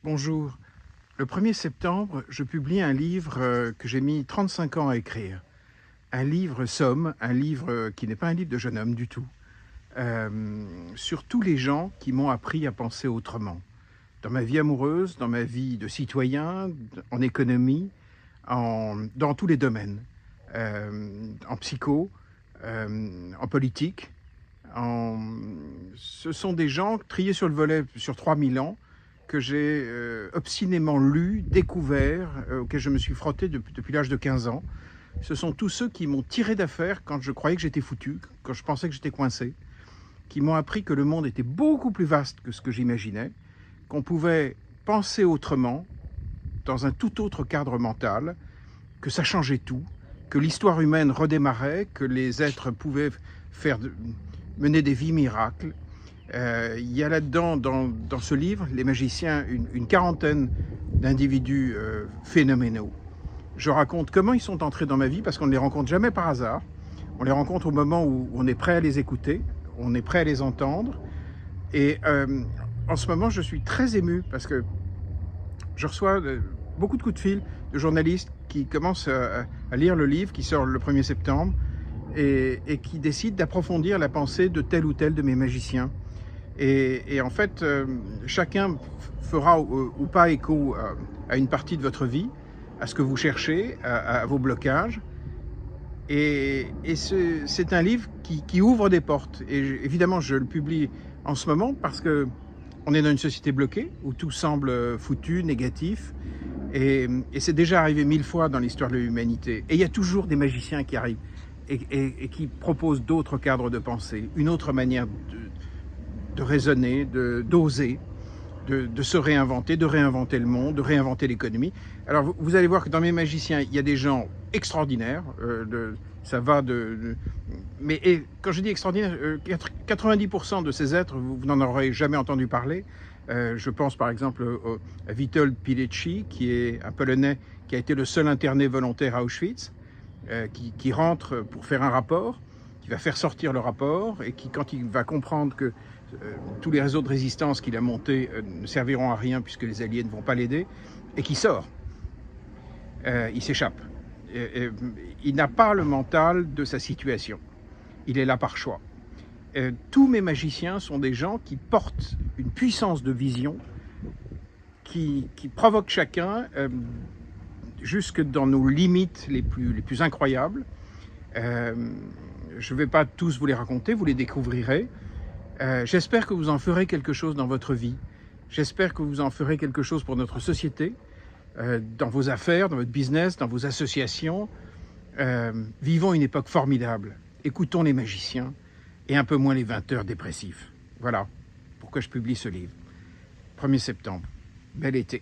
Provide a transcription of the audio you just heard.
Bonjour. Le 1er septembre, je publie un livre que j'ai mis 35 ans à écrire. Un livre somme, un livre qui n'est pas un livre de jeune homme du tout, sur tous les gens qui m'ont appris à penser autrement. Dans ma vie amoureuse, dans ma vie de citoyen, en économie, dans tous les domaines. En psycho, en politique. Ce sont des gens triés sur le volet sur 3000 ans que j'ai obstinément lu, découvert, auxquels je me suis frotté depuis l'âge de 15 ans. Ce sont tous ceux qui m'ont tiré d'affaire quand je croyais que j'étais foutu, quand je pensais que j'étais coincé, qui m'ont appris que le monde était beaucoup plus vaste que ce que j'imaginais, qu'on pouvait penser autrement, dans un tout autre cadre mental, que ça changeait tout, que l'histoire humaine redémarrait, que les êtres pouvaient mener des vies miracles. Il y a là-dedans, dans ce livre, les magiciens, une quarantaine d'individus phénoménaux. Je raconte comment ils sont entrés dans ma vie, parce qu'on ne les rencontre jamais par hasard. On les rencontre au moment où on est prêt à les écouter, on est prêt à les entendre. Et en ce moment, je suis très ému, parce que je reçois beaucoup de coups de fil de journalistes qui commencent à lire le livre qui sort le 1er septembre et qui décident d'approfondir la pensée de tel ou tel de mes magiciens. Et en fait, chacun fera ou pas écho à une partie de votre vie, à ce que vous cherchez, à vos blocages. Et c'est un livre qui ouvre des portes. Et évidemment, je le publie en ce moment parce que on est dans une société bloquée, où tout semble foutu, négatif. Et c'est déjà arrivé 1000 fois dans l'histoire de l'humanité. Et il y a toujours des magiciens qui arrivent et qui proposent d'autres cadres de pensée, une autre manière de raisonner, d'oser, de se réinventer, de réinventer le monde, de réinventer l'économie. Alors vous allez voir que dans mes magiciens, il y a des gens extraordinaires, ça va mais quand je dis extraordinaire, 90% de ces êtres, vous n'en aurez jamais entendu parler. Je pense par exemple à Witold Pilecki, qui est un Polonais qui a été le seul interné volontaire à Auschwitz, qui rentre pour faire un rapport, qui va faire sortir le rapport, et qui, quand il va comprendre que tous les réseaux de résistance qu'il a montés ne serviront à rien puisque les Alliés ne vont pas l'aider, et qui sort. Il s'échappe. Il n'a pas le mental de sa situation. Il est là par choix. Tous mes magiciens sont des gens qui portent une puissance de vision qui provoque chacun jusque dans nos limites les plus incroyables. Je ne vais pas tous vous les raconter, vous les découvrirez. J'espère que vous en ferez quelque chose dans votre vie. J'espère que vous en ferez quelque chose pour notre société, dans vos affaires, dans votre business, dans vos associations. Vivons une époque formidable. Écoutons les magiciens et un peu moins les 20 heures dépressifs. Voilà pourquoi je publie ce livre. 1er septembre. Bel été.